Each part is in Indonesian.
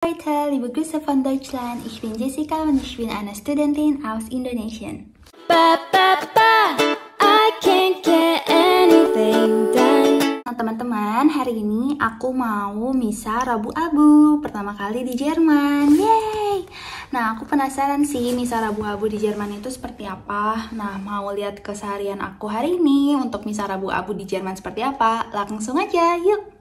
Heute, liebe Grüße von Deutschland. Ich bin Jessica und ich bin eine Studentin aus Indonesien. I can't get anything done. Teman-teman, hari ini aku mau misa Rabu Abu pertama kali di Jerman. Yeay! Nah, aku penasaran sih misa Rabu Abu di Jerman itu seperti apa. Nah, mau lihat keseharian aku hari ini untuk misa Rabu Abu di Jerman seperti apa? Langsung aja, yuk!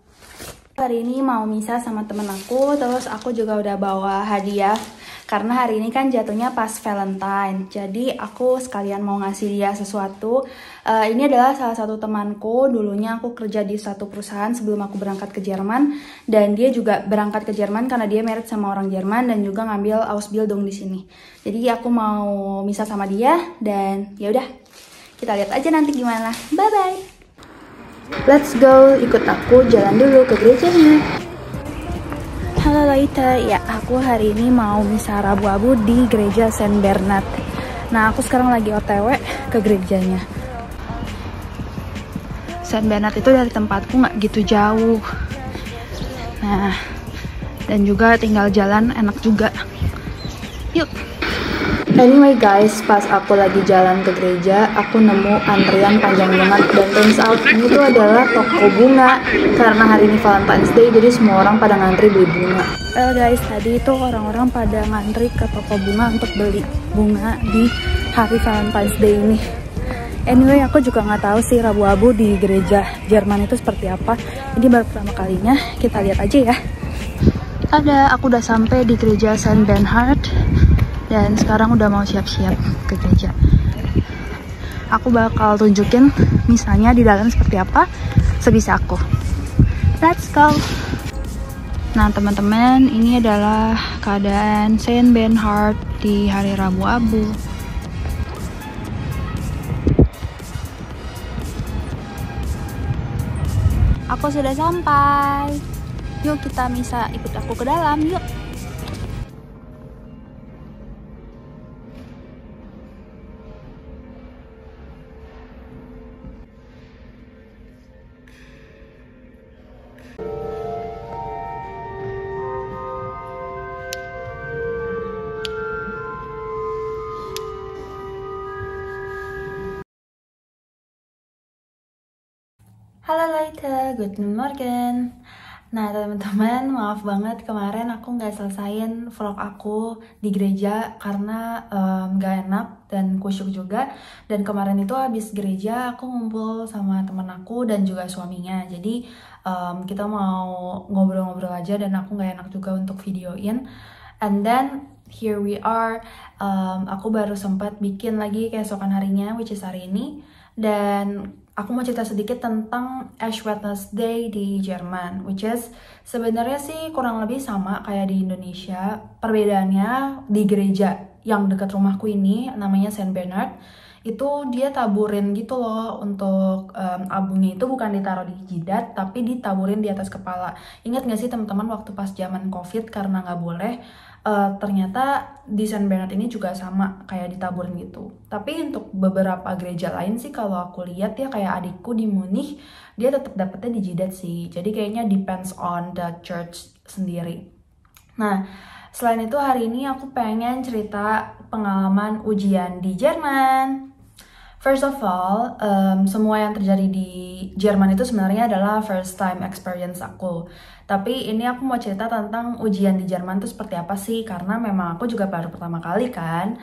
Hari ini mau misa sama temen aku, terus aku juga udah bawa hadiah. Karena hari ini kan jatuhnya pas Valentine, jadi aku sekalian mau ngasih dia sesuatu. Ini adalah salah satu temanku, dulunya aku kerja di satu perusahaan sebelum aku berangkat ke Jerman. Dan dia juga berangkat ke Jerman karena dia married sama orang Jerman dan juga ngambil Ausbildung di sini. Jadi aku mau misa sama dia dan ya udah, kita lihat aja nanti gimana. Bye-bye! Let's go, ikut aku jalan dulu ke gerejanya. Halo Laita, ya aku hari ini mau misa Rabu Abu di gereja Saint Bernard. Nah, aku sekarang lagi OTW ke gerejanya. Saint Bernard itu dari tempatku nggak gitu jauh. Nah, dan juga tinggal jalan enak juga. Yuk! Anyway guys, pas aku lagi jalan ke gereja, aku nemu antrian panjang banget. Dan turns out ini tuh adalah toko bunga. Karena hari ini Valentine's Day, jadi semua orang pada ngantri beli bunga. Well guys, tadi itu orang-orang pada ngantri ke toko bunga untuk beli bunga di hari Valentine's Day ini. Anyway, aku juga nggak tahu sih Rabu Abu di gereja Jerman itu seperti apa. Ini baru pertama kalinya, kita lihat aja ya. Aku udah sampai di gereja Saint Bernhard. Dan sekarang udah mau siap-siap ke gereja. Aku bakal tunjukin misalnya di dalam seperti apa sebisa aku. Let's go! Nah teman-teman, ini adalah keadaan Saint Bernhard di hari Rabu Abu. Aku sudah sampai. Yuk kita misa, ikut aku ke dalam, yuk! Halo Leute, guten Morgen. Nah teman-teman, maaf banget kemarin aku nggak selesaiin vlog aku di gereja karena nggak enak dan kusyuk juga. Dan kemarin itu habis gereja aku ngumpul sama temen aku dan juga suaminya. Jadi kita mau ngobrol-ngobrol aja dan aku nggak enak juga untuk videoin. And then here we are, aku baru sempat bikin lagi keesokan harinya, which is hari ini. Dan aku mau cerita sedikit tentang Ash Wednesday di Jerman, which is sebenarnya sih kurang lebih sama kayak di Indonesia. Perbedaannya di gereja yang dekat rumahku ini, namanya Saint Bernard, itu dia taburin gitu loh untuk abunya itu bukan ditaruh di jidat, tapi ditaburin di atas kepala. Ingat gak sih teman-teman waktu pas zaman COVID karena nggak boleh, ternyata di Saint Bernard ini juga sama kayak ditaburin gitu. Tapi untuk beberapa gereja lain sih kalau aku lihat ya kayak adikku di Munich dia tetap dapetnya di jidat sih. Jadi kayaknya depends on the church sendiri. Nah selain itu hari ini aku pengen cerita pengalaman ujian di Jerman. First of all, semua yang terjadi di Jerman itu sebenarnya adalah first time experience aku. Tapi ini aku mau cerita tentang ujian di Jerman itu seperti apa sih, karena memang aku juga baru pertama kali kan.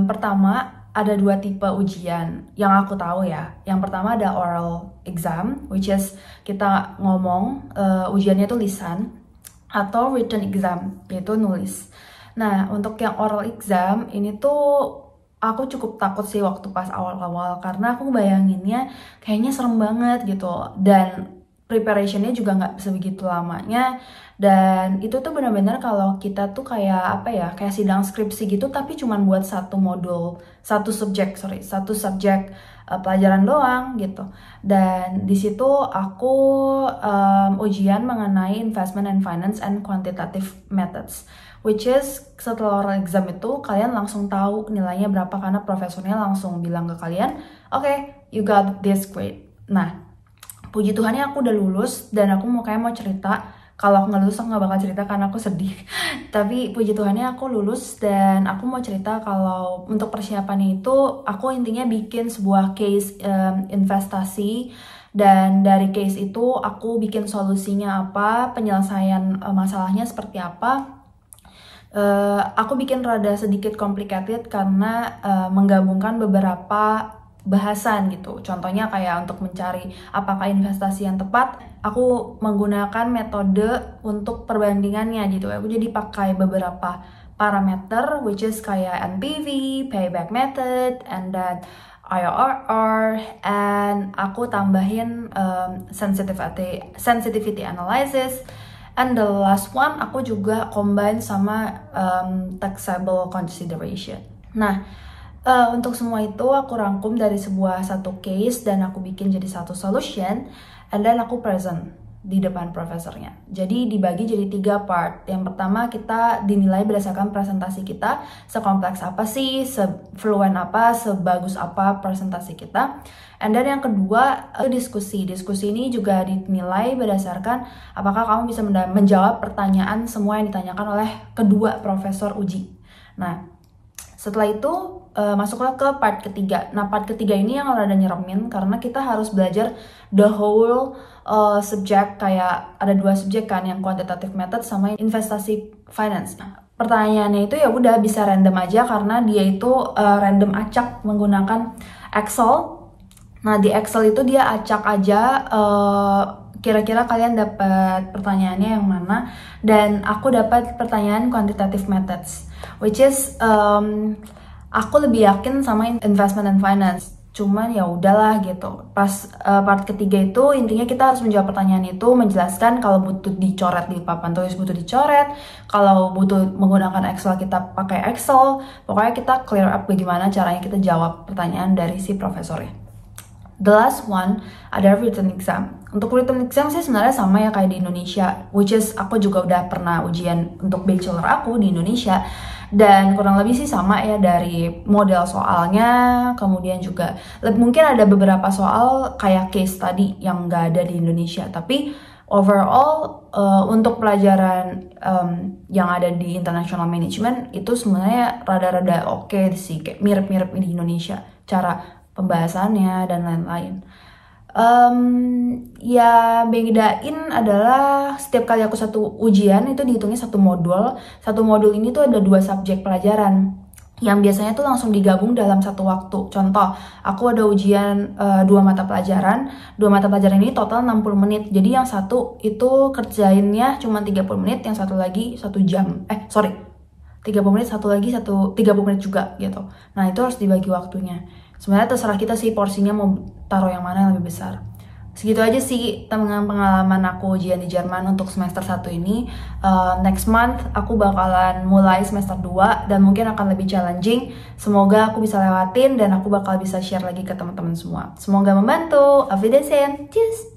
Pertama, ada dua tipe ujian yang aku tahu ya. Yang pertama ada oral exam, which is kita ngomong, ujiannya itu lisan, atau written exam, yaitu nulis. Nah, untuk yang oral exam ini tuh aku cukup takut sih waktu pas awal-awal karena aku bayanginnya kayaknya serem banget gitu dan preparationnya juga nggak sebegitu lamanya. Dan itu tuh benar-benar kalau kita tuh kayak apa ya, kayak sidang skripsi gitu tapi cuman buat satu modul, satu subjek pelajaran doang gitu. Dan di situ aku ujian mengenai investment and finance and quantitative methods, which is setelah oral exam itu kalian langsung tahu nilainya berapa karena profesornya langsung bilang ke kalian, okay, you got this grade. Nah, puji Tuhannya aku udah lulus dan aku mau cerita Kalau aku nggak lulus aku nggak bakal cerita karena aku sedih. Tapi puji Tuhannya aku lulus, dan aku mau cerita kalau untuk persiapannya itu aku intinya bikin sebuah case investasi, dan dari case itu aku bikin solusinya apa, penyelesaian masalahnya seperti apa. Aku bikin rada sedikit complicated karena menggabungkan beberapa bahasan gitu. Contohnya kayak untuk mencari apakah investasi yang tepat, aku menggunakan metode untuk perbandingannya gitu. Aku jadi pakai beberapa parameter, which is kayak NPV, payback method, and then IRR, and aku tambahin sensitivity analysis. And the last one, aku juga combine sama taxable consideration. Nah, untuk semua itu aku rangkum dari satu case dan aku bikin jadi satu solution, and then aku present di depan profesornya. Jadi dibagi jadi 3 part. Yang pertama kita dinilai berdasarkan presentasi kita, sekompleks apa sih, se-fluent apa, sebagus apa presentasi kita. And then yang kedua diskusi. Diskusi ini juga dinilai berdasarkan apakah kamu bisa menjawab pertanyaan semua yang ditanyakan oleh kedua profesor uji. Nah, setelah itu masuklah ke part ketiga. Nah, part ketiga ini yang rada nyeremin karena kita harus belajar the whole subject. Kayak ada 2 subjek kan, yang quantitative method sama investasi finance. Pertanyaannya itu ya udah bisa random aja karena dia itu random acak menggunakan Excel. Nah, di Excel itu dia acak aja kira-kira kalian dapat pertanyaannya yang mana, dan aku dapat pertanyaan quantitative methods, which is aku lebih yakin sama investment and finance. Cuman ya udahlah gitu. Pas part ketiga itu intinya kita harus menjawab pertanyaan itu, menjelaskan kalau butuh dicoret di papan tulis butuh dicoret, kalau butuh menggunakan Excel kita pakai Excel. Pokoknya kita clear up bagaimana caranya kita jawab pertanyaan dari si profesornya. The last one ada written exam. Untuk written exam sih sebenarnya sama ya kayak di Indonesia, which is aku juga udah pernah ujian untuk bachelor aku di Indonesia, dan kurang lebih sih sama ya dari model soalnya. Kemudian juga mungkin ada beberapa soal kayak case tadi yang nggak ada di Indonesia, tapi overall untuk pelajaran yang ada di international management itu sebenarnya rada-rada oke sih, kayak mirip-mirip di Indonesia cara pembahasannya dan lain-lain. Ya bedain adalah setiap kali aku satu ujian itu dihitungnya satu modul. Satu modul ini tuh ada 2 subjek pelajaran yang biasanya tuh langsung digabung dalam satu waktu. Contoh, aku ada ujian 2 mata pelajaran. 2 mata pelajaran ini total 60 menit. Jadi yang satu itu kerjainnya cuma 30 menit, yang satu lagi 1 jam. 30 menit, satu lagi 30 menit juga gitu. Nah, itu harus dibagi waktunya. Sebenarnya terserah kita sih porsinya mau taruh yang mana yang lebih besar. Segitu aja sih dengan pengalaman aku ujian di Jerman untuk semester 1 ini. Next month aku bakalan mulai semester 2 dan mungkin akan lebih challenging. Semoga aku bisa lewatin dan aku bakal bisa share lagi ke teman-teman semua. Semoga membantu. Auf Wiedersehen. Tschüss.